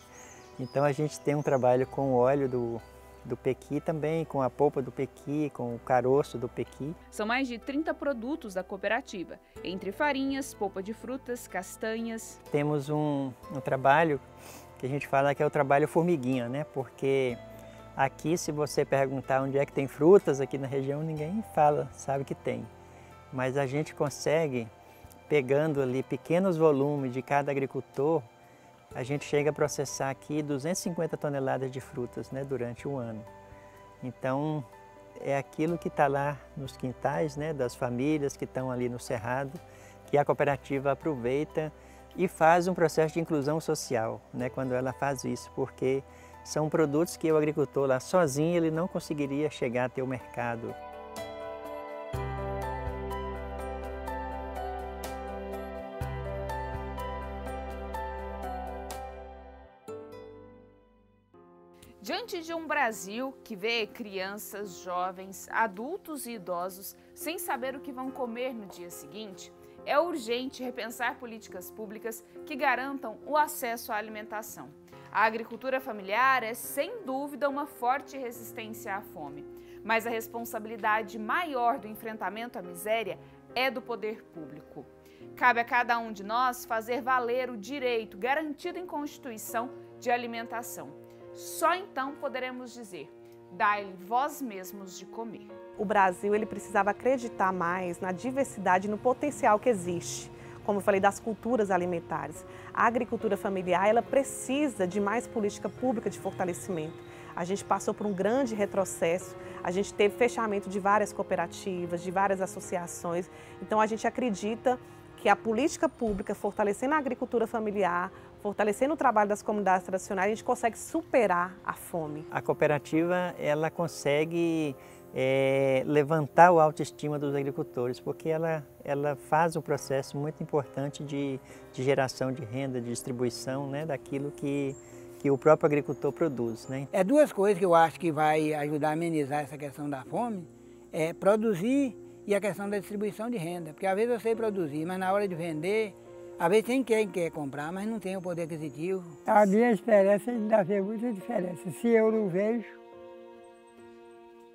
Então a gente tem um trabalho com o óleo do pequi também, com a polpa do pequi, com o caroço do pequi. São mais de 30 produtos da cooperativa, entre farinhas, polpa de frutas, castanhas. Temos um trabalho que a gente fala que é o trabalho formiguinha, né? Porque aqui, se você perguntar onde é que tem frutas aqui na região, ninguém sabe que tem. Mas a gente consegue, pegando ali pequenos volumes de cada agricultor, a gente chega a processar aqui 250 toneladas de frutas, né, durante o ano. Então, é aquilo que está lá nos quintais, né, das famílias que estão ali no cerrado, que a cooperativa aproveita e faz um processo de inclusão social, né, quando ela faz isso, porque são produtos que o agricultor lá sozinho ele não conseguiria chegar a ter o mercado. Diante de um Brasil que vê crianças, jovens, adultos e idosos sem saber o que vão comer no dia seguinte, é urgente repensar políticas públicas que garantam o acesso à alimentação. A agricultura familiar é, sem dúvida, uma forte resistência à fome, mas a responsabilidade maior do enfrentamento à miséria é do poder público. Cabe a cada um de nós fazer valer o direito garantido em Constituição de alimentação. Só então poderemos dizer, dai-lhe vós mesmos de comer. O Brasil ele precisava acreditar mais na diversidade e no potencial que existe. Como eu falei, das culturas alimentares. A agricultura familiar ela precisa de mais política pública de fortalecimento. A gente passou por um grande retrocesso, a gente teve fechamento de várias cooperativas, de várias associações. Então a gente acredita que a política pública, fortalecendo a agricultura familiar, fortalecendo o trabalho das comunidades tradicionais, a gente consegue superar a fome. A cooperativa ela consegue levantar a autoestima dos agricultores, porque ela faz um processo muito importante de geração de renda, de distribuição, né, daquilo que o próprio agricultor produz, né? É duas coisas que eu acho que vai ajudar a amenizar essa questão da fome, é produzir e a questão da distribuição de renda. Porque às vezes eu sei produzir, mas na hora de vender, às vezes tem quem quer comprar, mas não tem o poder aquisitivo. A minha experiência ainda fez muita diferença. Se eu não vejo,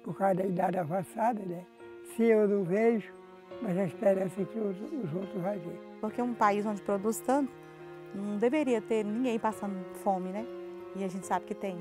por causa da idade avançada, né? Se eu não vejo, mas a experiência é que os outros vão ver. Porque um país onde produz tanto, não deveria ter ninguém passando fome, né? E a gente sabe que tem.